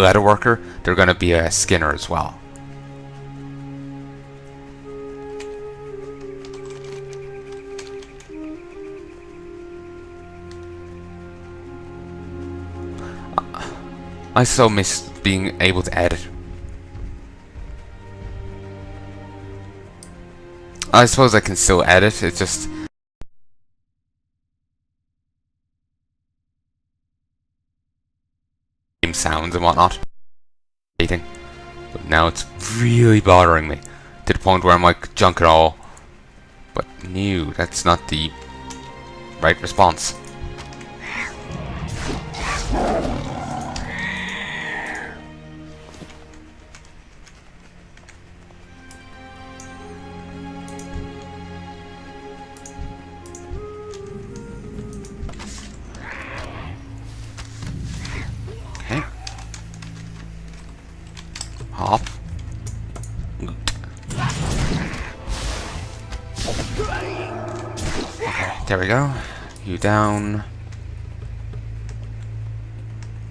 leatherworker, they're going to be a skinner as well. I so miss being able to edit. I suppose I can still edit, it's just sounds and whatnot. But now it's really bothering me to the point where I'm like, junk it all. But no, that's not the right response. Okay. Hop. Okay, there we go. You down.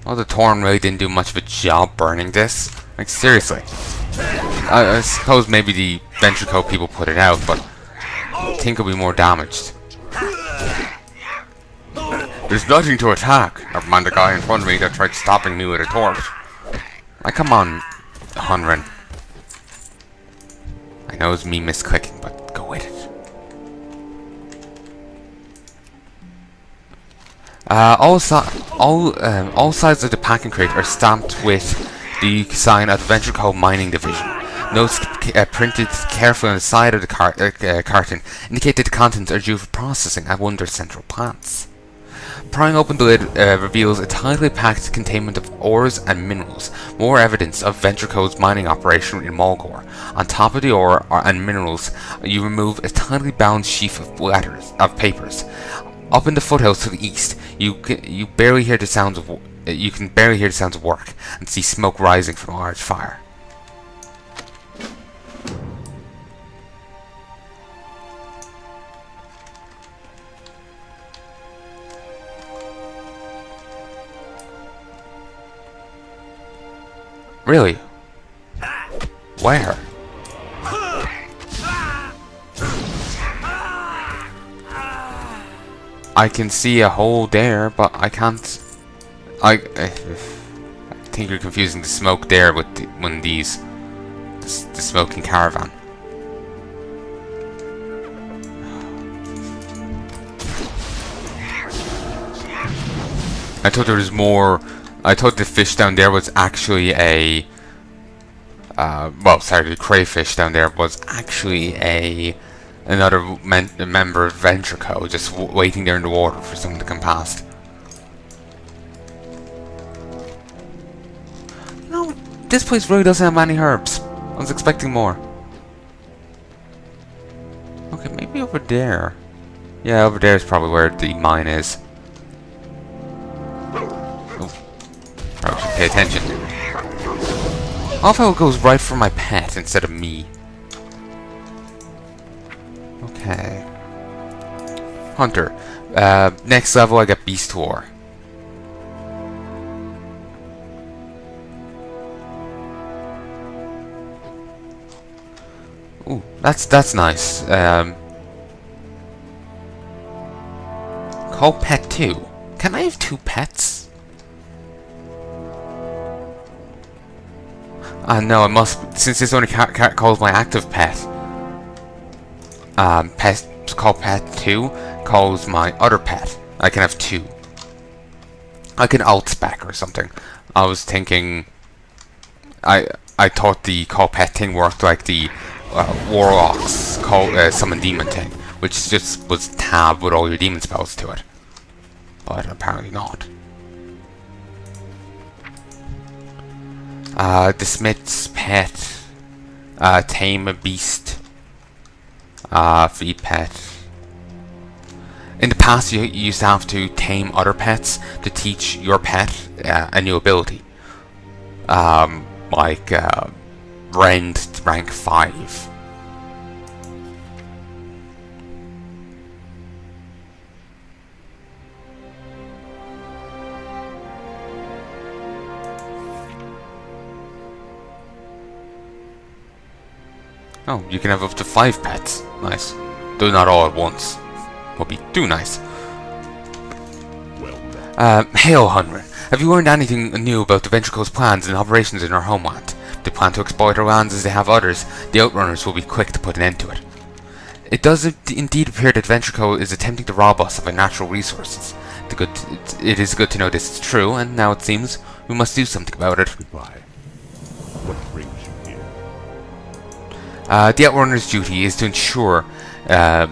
Well, the Torn really didn't do much of a job burning this. Like, seriously. I suppose maybe the Ventrico people put it out, but I think it'll be more damaged. There's nothing to attack. Never mind the guy in front of me that tried stopping me with a torch. Like, come on, Hunren. I know it's me misclicking, but go with it. All sides of the packing crate are stamped with the sign of the Ventrico Mining Division. Notes printed carefully on the side of the carton indicate that the contents are due for processing at one of their central plants. Prying open the lid reveals a tightly packed containment of ores and minerals, more evidence of Ventrico's mining operation in Mulgore. On top of the ore and minerals, you remove a tightly bound sheaf of papers. Up in the foothills to the east, you can barely hear the sounds of work and see smoke rising from a large fire. Really? Where? I can see a hole there, but I can't. I think you're confusing the smoke there with one of these. The smoking caravan. I thought there was more. I thought the fish down there was actually a. Well, sorry, the crayfish down there was actually another member of Ventrico, just waiting there in the water for someone to come past. No, this place really doesn't have many herbs. I was expecting more. Okay, maybe over there. Yeah, over there is probably where the mine is. Oh, probably should pay attention. I love how it goes right for my pet instead of me. Okay. Hunter. Next level I get Beast War. Ooh, that's nice. Call pet 2. Can I have 2 pets? No, I must, since this only calls my active pet. Call pet 2 calls my other pet. I can have 2. I can alt spec or something. I was thinking, I thought the call pet thing worked like the Warlock's call summon demon thing, which just was tab with all your demon spells to it. But apparently not. The Smith's pet, tame a beast, feed pet. In the past, you used to have to tame other pets to teach your pet a new ability, like Rend rank 5. Oh, you can have up to 5 pets. Nice. Though not all at once. Would be too nice. Heya, Hunren. Have you learned anything new about the Ventrico's plans and operations in our homeland? If they plan to exploit our lands as they have others, the Outrunners will be quick to put an end to it. It does indeed appear that Ventrico is attempting to rob us of our natural resources. It is good to know this is true, and now it seems we must do something about it. Goodbye. What brings you here? The Outrunner's duty is to ensure the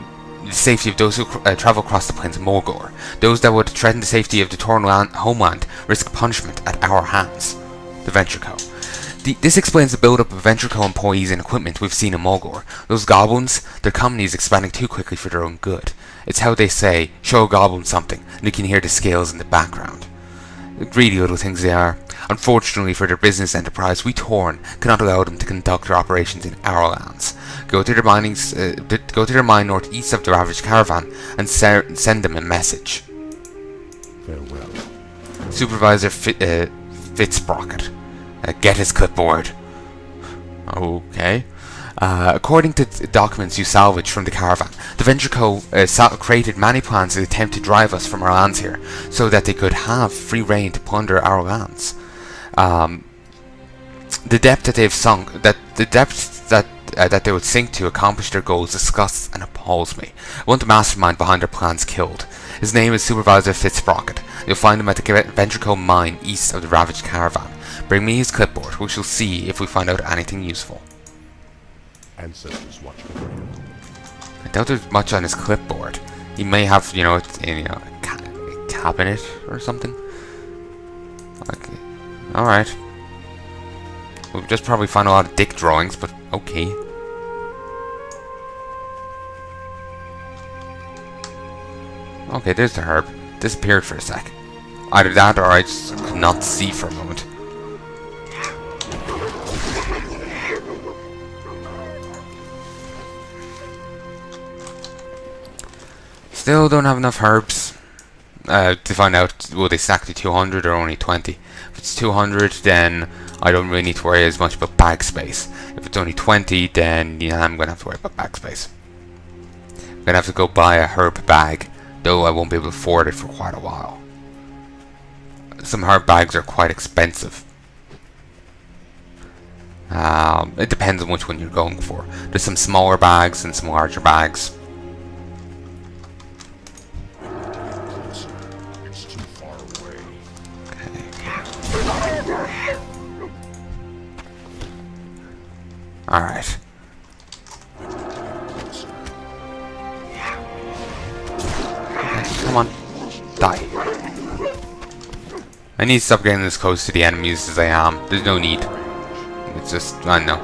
safety of those who travel across the plains of Mulgore. Those that would threaten the safety of the torn homeland risk punishment at our hands. The Ventrico. This explains the build-up of Ventrico employees and equipment we've seen in Mulgore. Those goblins, their company is expanding too quickly for their own good. It's how they say, show a goblin something, and you can hear the scales in the background. Greedy little things they are. Unfortunately for their business enterprise, we Torn cannot allow them to conduct their operations in our lands. Go to their mine northeast of the Ravaged Caravan and send them a message. Farewell. Supervisor Fitzsprocket. Get his clipboard. Okay. According to documents you salvaged from the caravan, the Ventrico created many plans to attempt to drive us from our lands here, so that they could have free reign to plunder our lands. The depth that they've sunk, that they would sink to accomplish their goals disgusts and appalls me. I want the mastermind behind their plans killed. His name is Supervisor Fitzsprocket. You'll find him at the Ventrico mine east of the Ravaged Caravan. Bring me his clipboard. We shall see if we find out anything useful. Ancestors watch over him. I doubt there's much on his clipboard. He may have, a cabinet or something. Okay. Alright. We'll just probably find a lot of dick drawings, but okay. Okay, there's the herb. Disappeared for a sec. Either that or I just could not see for a moment. Still don't have enough herbs to find out will they stack to 200 or only 20. If it's 200, then I don't really need to worry as much about bag space. If it's only 20, then I'm going to have to worry about bag space. I'm going to have to go buy a herb bag, though I won't be able to afford it for quite a while. Some herb bags are quite expensive. It depends on which one you're going for. There's some smaller bags and some larger bags. It's too far away. Alright. Okay, come on. Die. I need to stop getting as close to the enemies as I am. There's no need. It's just, I don't know.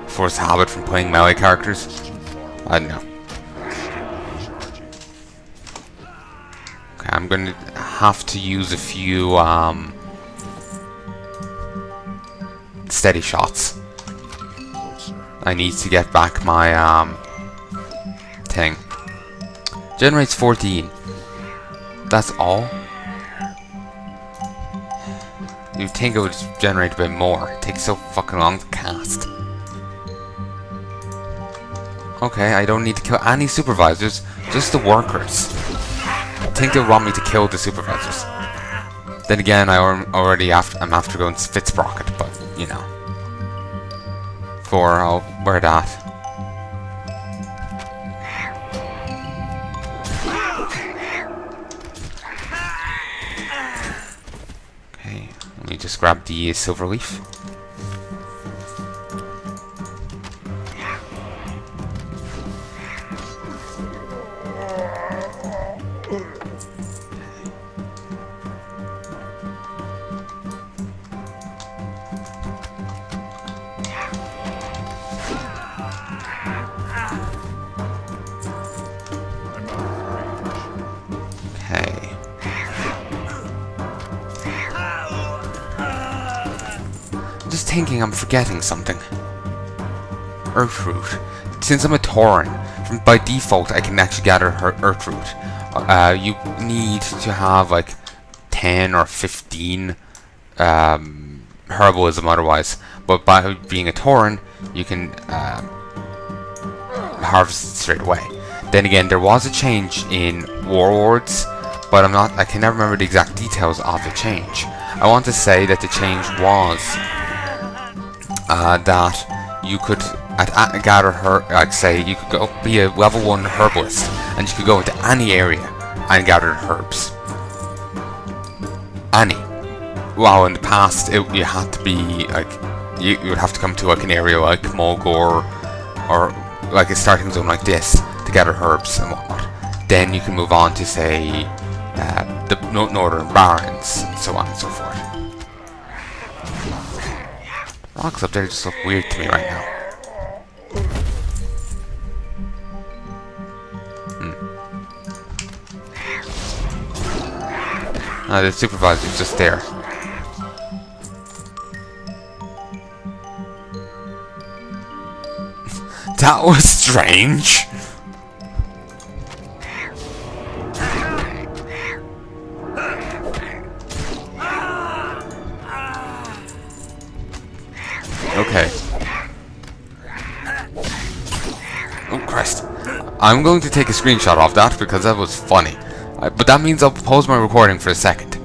Forced habit from playing melee characters. I don't know. Okay, I'm gonna have to use a few, steady shots. I need to get back my, thing. Generates 14. That's all? You'd think it would generate a bit more. It takes so fucking long to cast. Okay, I don't need to kill any supervisors, just the workers. I think they'll want me to kill the supervisors. Then again, I'm after going to Fitzsprocket, but, I'll wear that. Okay, let me just grab the silver leaf. Thinking I'm forgetting something. Earthroot. Since I'm a Tauren, by default I can actually gather Earthroot. You need to have like 10 or 15 herbalism otherwise, but by being a Tauren you can harvested straight away. Then again, there was a change in Warlords, but I can never remember the exact details of the change. I want to say that the change was that you could gather like say you could go be a level 1 herbalist, and you could go into any area and gather herbs. Any. Well, in the past, you had to be like you would have to come to like an area like Mulgore or like a starting zone like this to gather herbs and whatnot. Then you can move on to say the Northern Barrens and so on and so forth. Rocks up there just look weird to me right now. The supervisor's just there. That was strange. Okay. Oh Christ. I'm going to take a screenshot of that because that was funny. But that means I'll pause my recording for a second.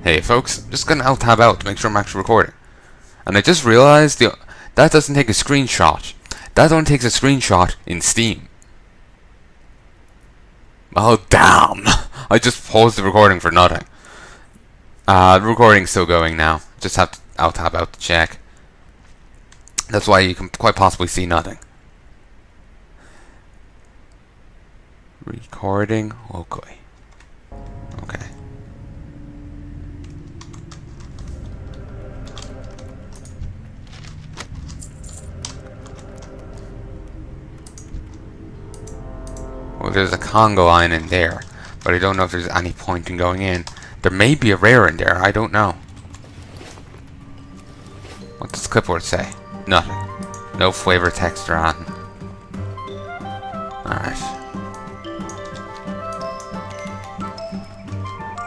Hey folks, just gonna alt-tab out to make sure I'm actually recording. And I just realized that doesn't take a screenshot. That only takes a screenshot in Steam. Oh damn! I just paused the recording for nothing. The recording's still going now. Just have to alt-tab out to check. That's why you can quite possibly see nothing. Recording locally. Okay. Well, there's a Congo line in there, but I don't know if there's any point in going in. There may be a rare in there, I don't know. What does clipboard say? Nothing. No flavor text or anything. Alright.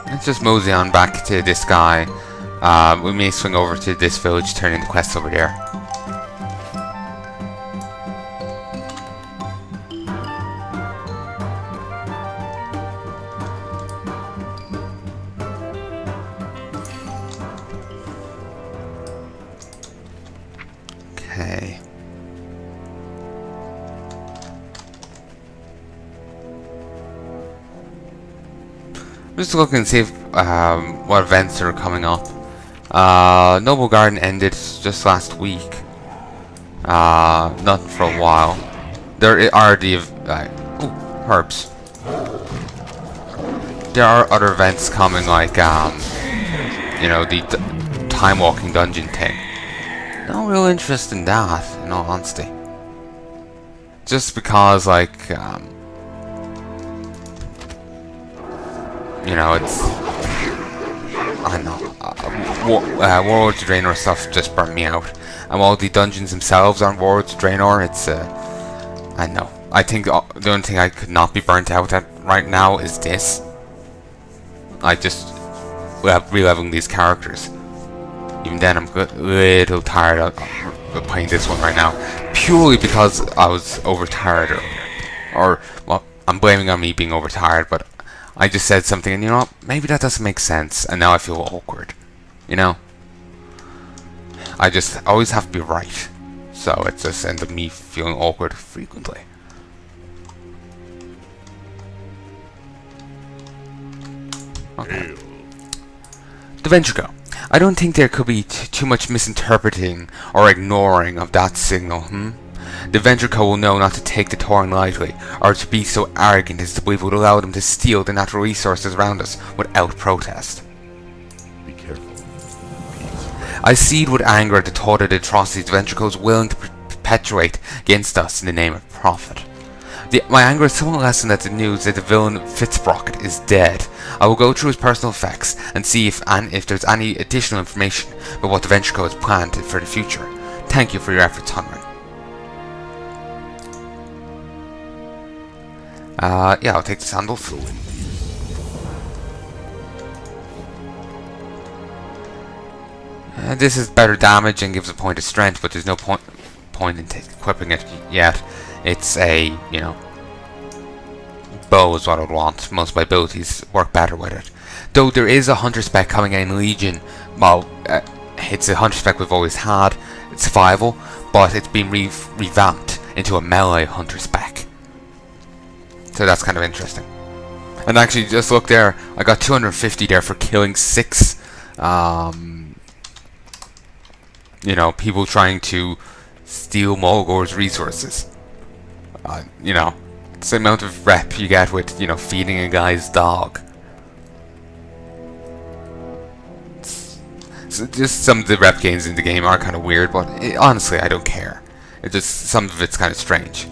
Let's just mosey on back to this guy. We may swing over to this village, turn in the quest over there. Okay. I'm just looking to see if, what events are coming up. Noble Garden ended just last week. Nothing for a while. There are the herbs. There are other events coming, like you know, the time walking dungeon thing. No real interest in that, in all honesty. Just because, like, you know, it's, I don't know, Warlords of Draenor stuff just burned me out. And while the dungeons themselves aren't Warlords of Draenor, it's, I don't know. I think the only thing I could not be burnt out at right now is this. I just, releveling these characters. Even then, I'm a little tired of playing this one right now. Purely because I was overtired earlier. Or, well, I'm blaming on me being overtired, but I just said something and you know what, maybe that doesn't make sense, and now I feel awkward. You know? I just always have to be right. So it just ends up me feeling awkward frequently. Okay. The Venture Go. I don't think there could be too much misinterpreting or ignoring of that signal, The Venture Co will know not to take the Tauren lightly, or to be so arrogant as to believe it would allow them to steal the natural resources around us without protest. Be careful. I seethe with anger at the thought of the atrocities the Venture Co is willing to perpetuate against us in the name of profit. My anger is somewhat lessened at the news that the villain Fitzbrocket is dead. I will go through his personal effects and see if there's any additional information about what the Venture Co has planned for the future. Thank you for your efforts, Hunren. Yeah, I'll take the sandals. This is better damage and gives a point of strength, but there's no point in equipping it yet. It's a, you know, bow is what I would want. Most of my abilities work better with it. Though there is a hunter spec coming in Legion. Well, it's a hunter spec we've always had. It's survival, but it's been revamped into a melee hunter spec. So that's kind of interesting. And actually, just look there. I got 250 there for killing 6. You know, people trying to steal Mulgor's resources. You know, it's the amount of rep you get with, you know, feeding a guy's dog. So just some of the rep gains in the game are kind of weird, but honestly, I don't care. It just, some of it's kind of strange.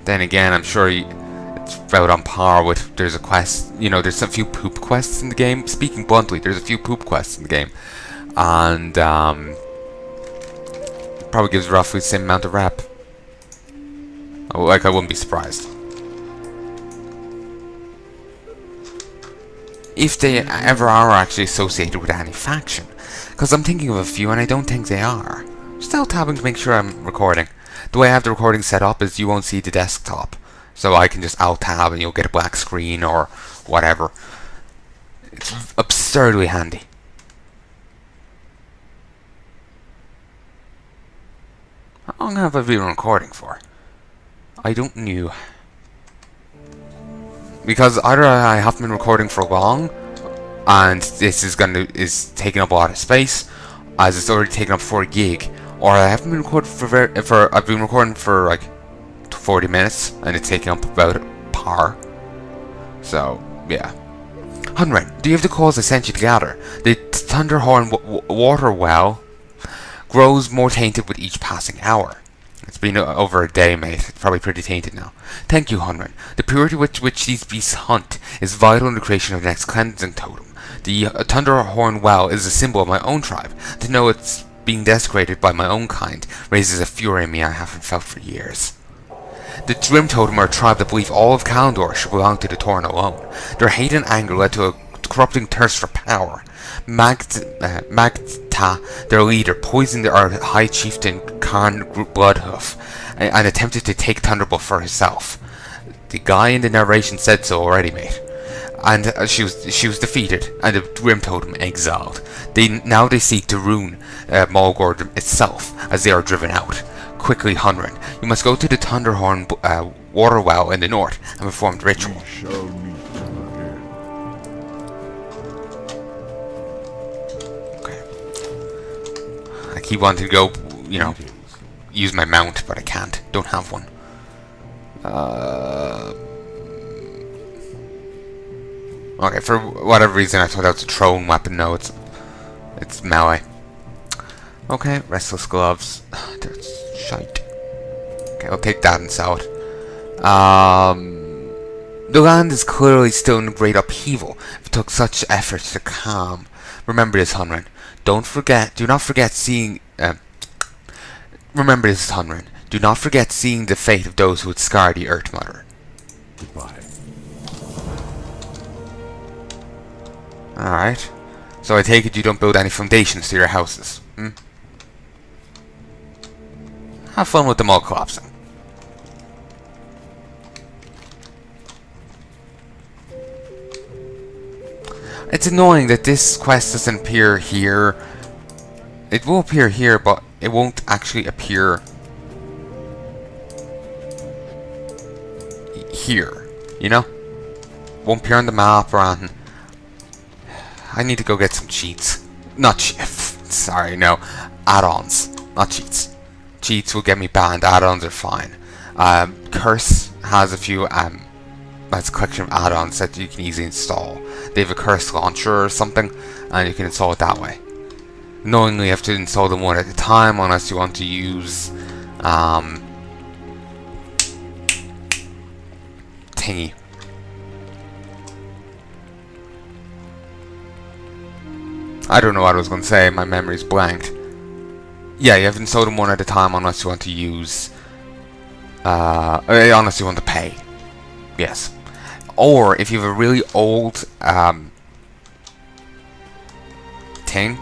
Then again, I'm sure it's about on par with, there's a quest, you know, there's a few poop quests in the game. Speaking bluntly, there's a few poop quests in the game. And, probably gives roughly the same amount of rep. Like, I wouldn't be surprised. If they ever are actually associated with any faction. Because I'm thinking of a few and I don't think they are. Still tabbing to make sure I'm recording. The way I have the recording set up is you won't see the desktop. So I can just alt-tab and you'll get a black screen or whatever. It's absurdly handy. How long have I been recording for? I don't know. Because either I haven't been recording for long, and this is taking up a lot of space, as it's already taken up 4 gig, or I haven't been recording I've been recording for like 40 minutes, and it's taking up about par. So yeah. Hunren, do you have the calls I sent you to gather? The Thunderhorn water well grows more tainted with each passing hour. It's been over a day, mate. It's probably pretty tainted now. Thank you, Hunren. The purity with which these beasts hunt is vital in the creation of the next cleansing totem. The Thunderhorn well is a symbol of my own tribe. To know it's being desecrated by my own kind raises a fury in me I haven't felt for years. The Grim Totem are a tribe that believe all of Kalandor should belong to the Torn alone. Their hate and anger led to a corrupting thirst for power. Magta, their leader, poisoned our High Chieftain Khan Bloodhoof and attempted to take Thunderbolt for herself. The guy in the narration said so already, mate. And she was defeated, and the Grim Totem exiled. Now they seek to ruin Mulgor itself as they are driven out. Quickly, Hunren, you must go to the Thunderhorn water well in the north and perform the ritual. I keep wanting to go, you know, use my mount, but I can't. Don't have one. Okay, for whatever reason I thought that was a thrown weapon. No, it's melee. Okay, restless gloves. That's shite. Okay, I'll take that and sell it. The land is clearly still in great upheaval. It took such effort to calm. Remember this, Hunren. Do not forget seeing. Remember this, Hunren. Do not forget seeing the fate of those who would scar the Earth Mother. Goodbye. Alright. So I take it you don't build any foundations to your houses, hmm? Have fun with them all collapsing. It's annoying that this quest doesn't appear here. It will appear here, but it won't actually appear here, you know? Won't appear on the map or anything. I need to go get some cheats. Not sorry, no. Add-ons, not cheats. Cheats will get me banned, add-ons are fine. Curse has a few, that's a collection of add-ons that you can easily install. They have a curse launcher or something, and you can install it that way. Knowingly, you have to install them one at a time unless you want to use thingy. I don't know what I was going to say, my memory's blanked. Yeah, you have to install them one at a time unless you want to use unless you want to pay. Yes. Or if you have a really old thing,